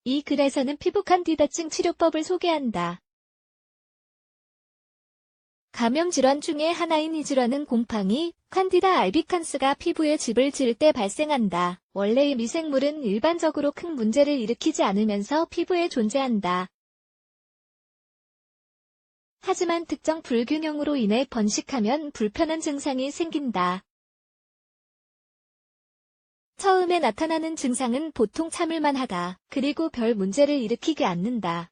이 글에서는 피부 칸디다증 치료법을 소개한다. 감염 질환 중에 하나인 이 질환은 곰팡이, 칸디다 알비칸스가 피부에 즙을 지을 때 발생한다. 원래 이 미생물은 일반적으로 큰 문제를 일으키지 않으면서 피부에 존재한다. 하지만 특정 불균형으로 인해 번식하면 불편한 증상이 생긴다. 처음에 나타나는 증상은 보통 참을만 하다. 그리고 별 문제를 일으키지 않는다.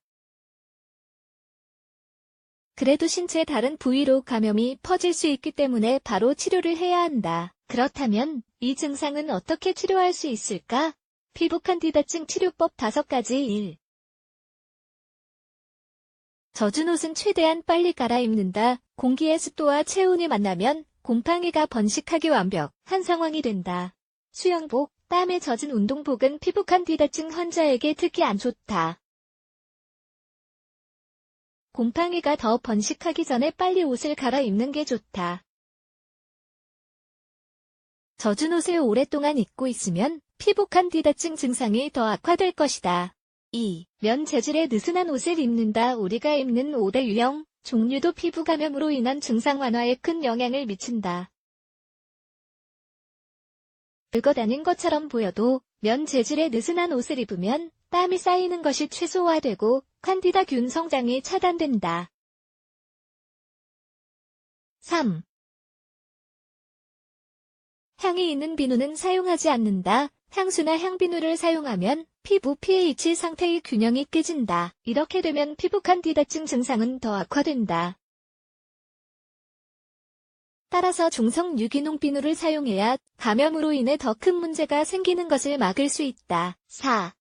그래도 신체 다른 부위로 감염이 퍼질 수 있기 때문에 바로 치료를 해야 한다. 그렇다면 이 증상은 어떻게 치료할 수 있을까? 피부 칸디다증 치료법 5가지 1. 젖은 옷은 최대한 빨리 갈아입는다. 공기의 습도와 체온이 만나면 곰팡이가 번식하기 완벽한 상황이 된다. 수영복, 땀에 젖은 운동복은 피부 칸디다증 환자에게 특히 안 좋다. 곰팡이가 더 번식하기 전에 빨리 옷을 갈아입는 게 좋다. 젖은 옷을 오랫동안 입고 있으면 피부 칸디다증 증상이 더 악화될 것이다. 2. 면 재질의 느슨한 옷을 입는다. 우리가 입는 옷의 유형, 종류도 피부 감염으로 인한 증상 완화에 큰 영향을 미친다. 별것 아닌 것처럼 보여도 면 재질의 느슨한 옷을 입으면 땀이 쌓이는 것이 최소화되고 칸디다균 성장이 차단된다. 3. 향이 있는 비누는 사용하지 않는다. 향수나 향비누를 사용하면 피부 pH 상태의 균형이 깨진다. 이렇게 되면 피부 칸디다증 증상은 더 악화된다. 따라서 중성 유기농 비누를 사용해야 감염으로 인해 더 큰 문제가 생기는 것을 막을 수 있다. 4.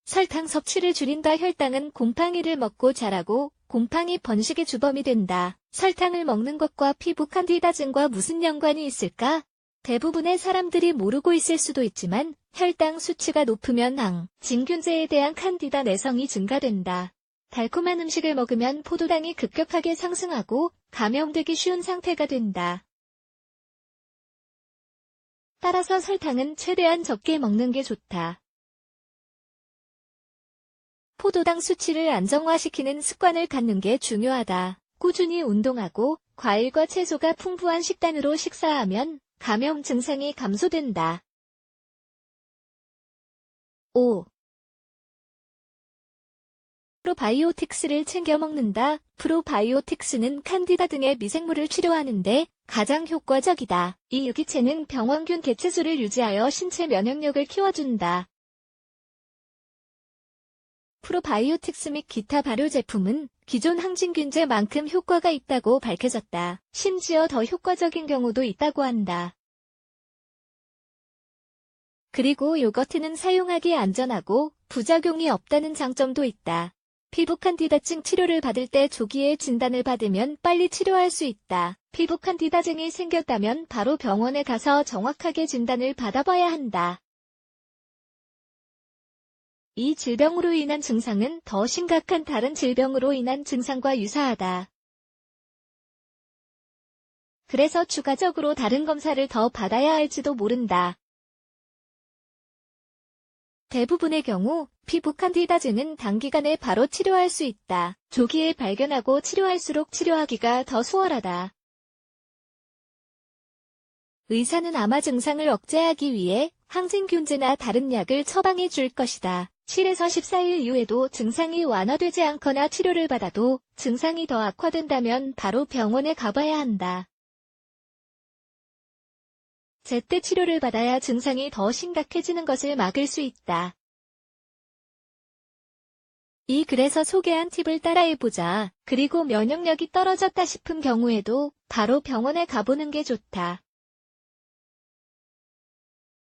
설탕 섭취를 줄인다. 혈당은 곰팡이를 먹고 자라고 곰팡이 번식의 주범이 된다. 설탕을 먹는 것과 피부 칸디다증과 무슨 연관이 있을까? 대부분의 사람들이 모르고 있을 수도 있지만 혈당 수치가 높으면 항, 진균제에 대한 칸디다 내성이 증가된다. 달콤한 음식을 먹으면 포도당이 급격하게 상승하고 감염되기 쉬운 상태가 된다. 따라서 설탕은 최대한 적게 먹는 게 좋다. 포도당 수치를 안정화시키는 습관을 갖는 게 중요하다. 꾸준히 운동하고 과일과 채소가 풍부한 식단으로 식사하면 감염 증상이 감소된다. 5. 프로바이오틱스를 챙겨 먹는다. 프로바이오틱스는 칸디다 등의 미생물을 치료하는데 가장 효과적이다. 이 유기체는 병원균 개체수를 유지하여 신체 면역력을 키워준다. 프로바이오틱스 및 기타 발효 제품은 기존 항진균제만큼 효과가 있다고 밝혀졌다. 심지어 더 효과적인 경우도 있다고 한다. 그리고 요거트는 사용하기 안전하고 부작용이 없다는 장점도 있다. 피부 칸디다증 치료를 받을 때 조기에 진단을 받으면 빨리 치료할 수 있다. 피부 칸디다증이 생겼다면 바로 병원에 가서 정확하게 진단을 받아봐야 한다. 이 질병으로 인한 증상은 더 심각한 다른 질병으로 인한 증상과 유사하다. 그래서 추가적으로 다른 검사를 더 받아야 할지도 모른다. 대부분의 경우 피부 칸디다증은 단기간에 바로 치료할 수 있다. 조기에 발견하고 치료할수록 치료하기가 더 수월하다. 의사는 아마 증상을 억제하기 위해 항진균제나 다른 약을 처방해 줄 것이다. 7에서 14일 이후에도 증상이 완화되지 않거나 치료를 받아도 증상이 더 악화된다면 바로 병원에 가봐야 한다. 제때 치료를 받아야 증상이 더 심각해지는 것을 막을 수 있다. 이 글에서 소개한 팁을 따라해보자. 그리고 면역력이 떨어졌다 싶은 경우에도 바로 병원에 가보는 게 좋다.